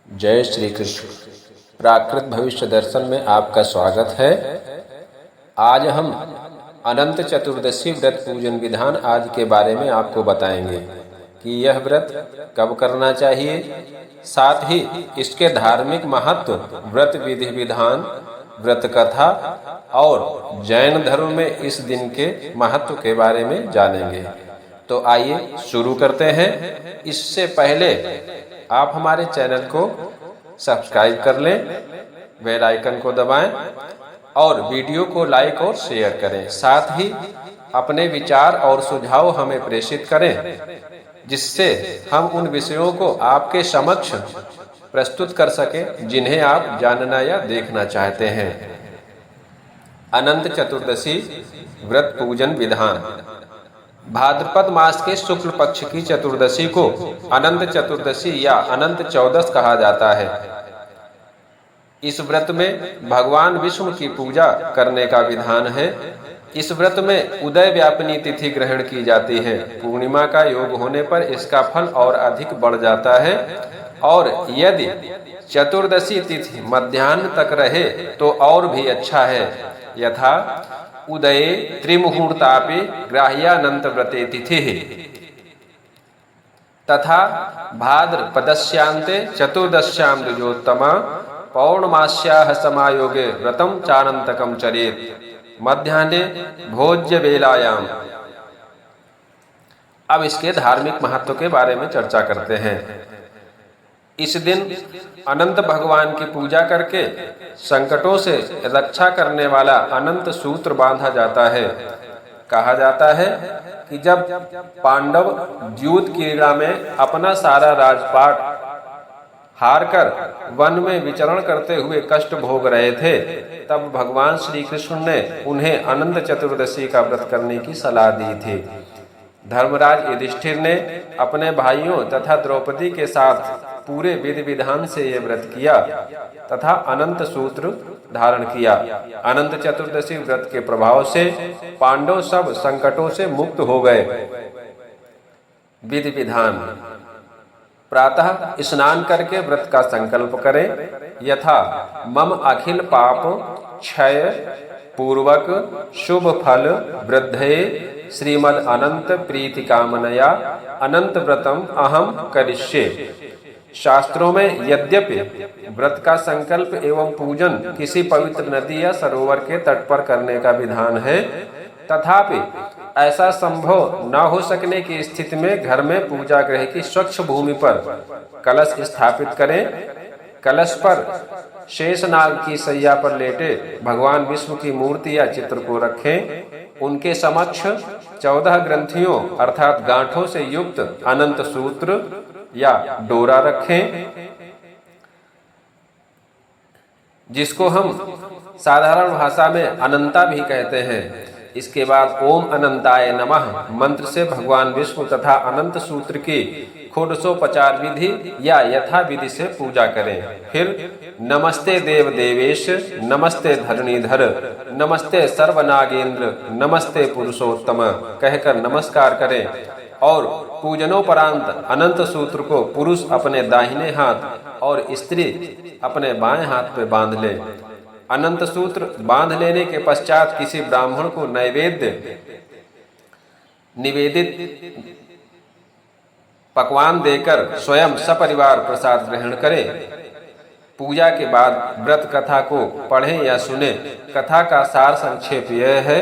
जय श्री कृष्ण। प्राकृत भविष्य दर्शन में आपका स्वागत है। आज हम अनंत चतुर्दशी व्रत पूजन विधान आदि के बारे में आपको बताएंगे कि यह व्रत कब करना चाहिए, साथ ही इसके धार्मिक महत्व, व्रत विधि विधान, व्रत कथा और जैन धर्म में इस दिन के महत्व के बारे में जानेंगे। तो आइए शुरू करते हैं। इससे पहले आप हमारे चैनल को सब्सक्राइब कर लें, बेल आइकन को दबाएं और वीडियो को लाइक और शेयर करें। साथ ही अपने विचार और सुझाव हमें प्रेषित करें, जिससे हम उन विषयों को आपके समक्ष प्रस्तुत कर सकें जिन्हें आप जानना या देखना चाहते हैं। अनंत चतुर्दशी व्रत पूजन विधान। भाद्रपद मास के शुक्ल पक्ष की चतुर्दशी को अनंत चतुर्दशी या अनंत चौदस कहा जाता है। इस व्रत में भगवान विष्णु की पूजा करने का विधान है। इस व्रत में उदय व्यापिनी तिथि ग्रहण की जाती है। पूर्णिमा का योग होने पर इसका फल और अधिक बढ़ जाता है, और यदि चतुर्दशी तिथि मध्याह्न तक रहे तो और भी अच्छा है। यथा उदये त्रिमुहूर्तापि ग्राह्यानंत व्रते तिथि तथा भाद्रपदस्यान्ते चतुर्दश्यां द्विजोत्तमा पौर्णमास्याः समायोगे व्रतं चानन्तकं चरेत् मध्याह्ने भोज्य बेलायाम। अब इसके धार्मिक महत्व के बारे में चर्चा करते हैं। इस दिन अनंत भगवान की पूजा करके संकटों से रक्षा करने वाला अनंत सूत्र बांधा जाता है। कहा जाता है कि जब पांडव द्यूत क्रीड़ा में अपना सारा राजपाट हारकर वन में विचरण करते हुए कष्ट भोग रहे थे, तब भगवान श्री कृष्ण ने उन्हें अनंत चतुर्दशी का व्रत करने की सलाह दी थी। धर्मराज युधिष्ठिर ने अपने भाइयों तथा द्रौपदी के साथ पूरे विधि विधान से ये व्रत किया तथा अनंत सूत्र धारण किया। अनंत चतुर्दशी व्रत के प्रभाव से पांडव सब संकटों से मुक्त हो गए। विधि विधान। प्रातः स्नान करके व्रत का संकल्प करें। यथा मम अखिल पाप क्षय पूर्वक शुभ फल वृद्धे श्रीमद अनंत प्रीति कामनया अनंत व्रतम अहम करिष्ये। शास्त्रों में यद्यपि व्रत का संकल्प एवं पूजन किसी पवित्र नदी या सरोवर के तट पर करने का विधान है, तथापि ऐसा संभव न हो सकने की स्थिति में घर में पूजा गृह की स्वच्छ भूमि पर कलश स्थापित करें। कलश पर शेषनाग की सैया पर लेटे भगवान विष्णु की मूर्ति या चित्र को रखें। उनके समक्ष 14 ग्रंथियों अर्थात गांठों से युक्त अनंत सूत्र या डोरा रखें, जिसको हम साधारण भाषा में अनंता भी कहते हैं। इसके बाद ओम अनंताय नमः मंत्र से भगवान विष्णु तथा अनंत सूत्र की षोडशोपचार विधि या यथा विधि से पूजा करें। फिर नमस्ते देव देवेश, नमस्ते धरणीधर, नमस्ते सर्वनागेंद्र, नमस्ते पुरुषोत्तम कहकर नमस्कार करें और पूजनोपरांत अनंत सूत्र को पुरुष अपने दाहिने हाथ और स्त्री अपने बाएं हाथ पे बांध ले। अनंत सूत्र बांध लेने के पश्चात किसी ब्राह्मण को नैवेद्य निवेदित पकवान देकर स्वयं सपरिवार प्रसाद ग्रहण करें। पूजा के बाद व्रत कथा को पढ़ें या सुने। कथा का सार संक्षेप यह है।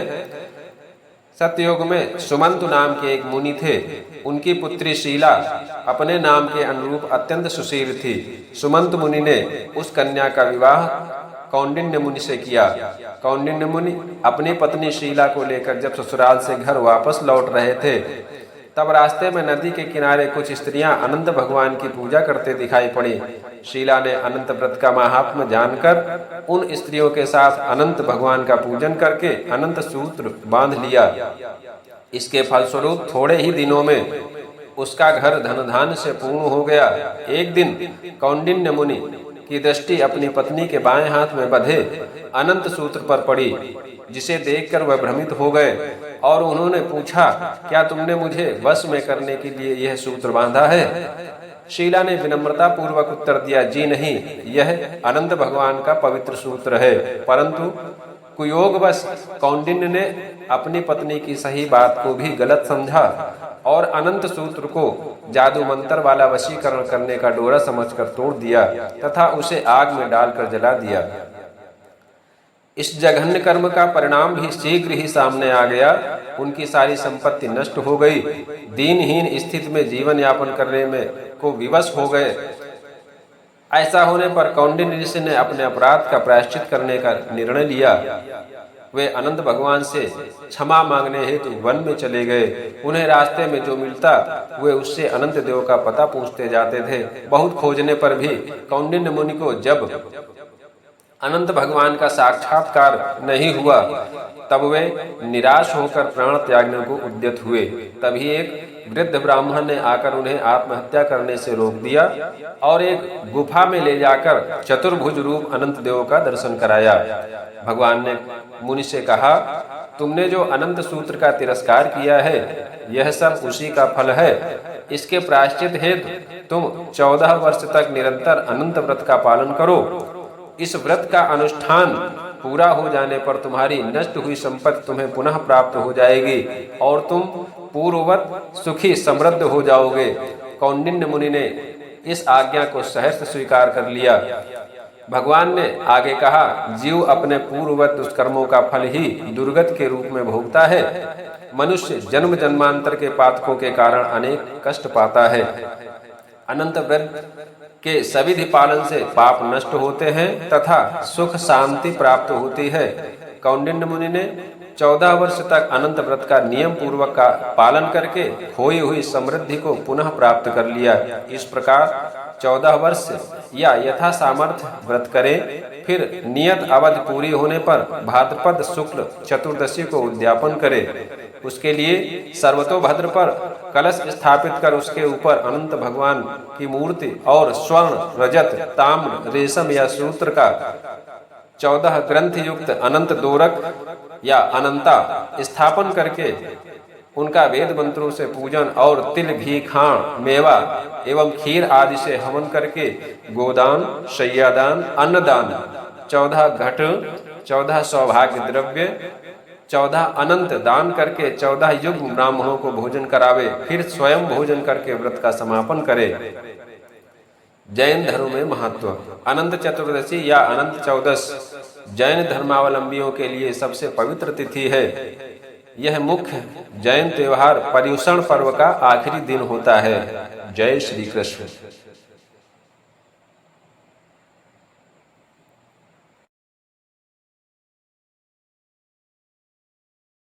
सतयुग में सुमंतु नाम के एक मुनि थे। उनकी पुत्री शीला अपने नाम के अनुरूप अत्यंत सुशील थी। सुमंत मुनि ने उस कन्या का विवाह कौंडिन्य मुनि से किया। कौंडिन्य मुनि अपनी पत्नी शीला को लेकर जब ससुराल से घर वापस लौट रहे थे, तब रास्ते में नदी के किनारे कुछ स्त्रियां अनंत भगवान की पूजा करते दिखाई पड़ी। शीला ने अनंत व्रत का महात्म्य जानकर उन स्त्रियों के साथ अनंत भगवान का पूजन करके अनंत सूत्र बांध लिया। इसके फलस्वरूप थोड़े ही दिनों में उसका घर धन धान से पूर्ण हो गया। एक दिन कौंडिन्य मुनि की दृष्टि अपनी पत्नी के बाएं हाथ में बंधे अनंत सूत्र पर पड़ी, जिसे देखकर वह भ्रमित हो गए और उन्होंने पूछा, क्या तुमने मुझे वश में करने के लिए यह सूत्र बांधा है? शीला ने विनम्रता पूर्वक उत्तर दिया, जी नहीं, यह अनंत भगवान का पवित्र सूत्र है। परंतु कुयोगवश कौंडिन्य ने अपनी पत्नी की सही बात को भी गलत समझा और अनंत सूत्र को जादू मंत्र वाला वशीकरण करने का डोरा समझकर तोड़ दिया तथा उसे आग में डालकर जला दिया। इस जघन्य कर्म का परिणाम भी शीघ्र ही सामने आ गया। उनकी सारी संपत्ति नष्ट हो गई। दीनहीन स्थिति में जीवन यापन करने में को विवश हो गए। ऐसा होने पर कौंडिन्य ऋषि ने अपने अपराध का प्रायश्चित करने का निर्णय लिया। वे अनंत भगवान से क्षमा मांगने हेतु वन में चले गए। उन्हें रास्ते में जो मिलता वे उससे अनंत देव का पता पूछते जाते थे। बहुत खोजने पर भी कौंडिन्य मुनि को जब अनंत भगवान का साक्षात्कार नहीं हुआ तब वे निराश होकर प्राण त्यागने को उद्यत हुए। तभी एक वृद्ध ब्राह्मण ने आकर उन्हें आत्महत्या करने से रोक दिया और एक गुफा में ले जाकर चतुर्भुज रूप अनंत देव का दर्शन कराया। भगवान ने मुनि से कहा, तुमने जो अनंत सूत्र का तिरस्कार किया है यह सब उसी का फल है। इसके प्रायश्चित हेतु तुम 14 वर्ष तक निरंतर अनंत व्रत का पालन करो। इस व्रत का अनुष्ठान पूरा हो जाने पर तुम्हारी नष्ट हुई संपत्ति तुम्हें पुनः प्राप्त हो जाएगी और तुम पूर्ववत सुखी समृद्ध हो जाओगे। कौंडिन्य मुनि ने इस आज्ञा को सहर्ष स्वीकार कर लिया। भगवान ने आगे कहा, जीव अपने पूर्ववत दुष्कर्मों का फल ही दुर्गति के रूप में भोगता है। मनुष्य जन्म जन्मांतर के पातकों के कारण अनेक कष्ट पाता है। अनंत व्रत के सविधि पालन से पाप नष्ट होते हैं तथा सुख शांति प्राप्त होती है। कौंडिन्य मुनि ने 14 वर्ष तक अनंत व्रत का नियम पूर्वक का पालन करके खोई हुई समृद्धि को पुनः प्राप्त कर लिया। इस प्रकार 14 वर्ष या यथा सामर्थ्य व्रत करें, फिर नियत अवधि पूरी होने पर भाद्रपद शुक्ल चतुर्दशी को उद्यापन करें। उसके लिए सर्वतोभद्र पर कलश स्थापित कर उसके ऊपर अनंत भगवान की मूर्ति और स्वर्ण, रजत, ताम्र, रेशम या सूत्र का 14 ग्रंथ युक्त अनंत दोरक या अनंता स्थापन करके उनका वेद मंत्रों से पूजन और तिल, घी, खाण, मेवा एवं खीर आदि से हवन करके गोदान, शय्यादान, अन्नदान, 14 घट, 14 सौभाग्य द्रव्य, 14 अनंत दान करके 14 युग ब्राह्मणों को भोजन करावे। फिर स्वयं भोजन करके व्रत का समापन करे। जैन धर्म में महत्व। अनंत चतुर्दशी या अनंत चौदस जैन धर्मावलंबियों के लिए सबसे पवित्र तिथि है। यह मुख्य जैन त्योहार पर्युषण पर्व का आखिरी दिन होता है। जय श्री कृष्ण।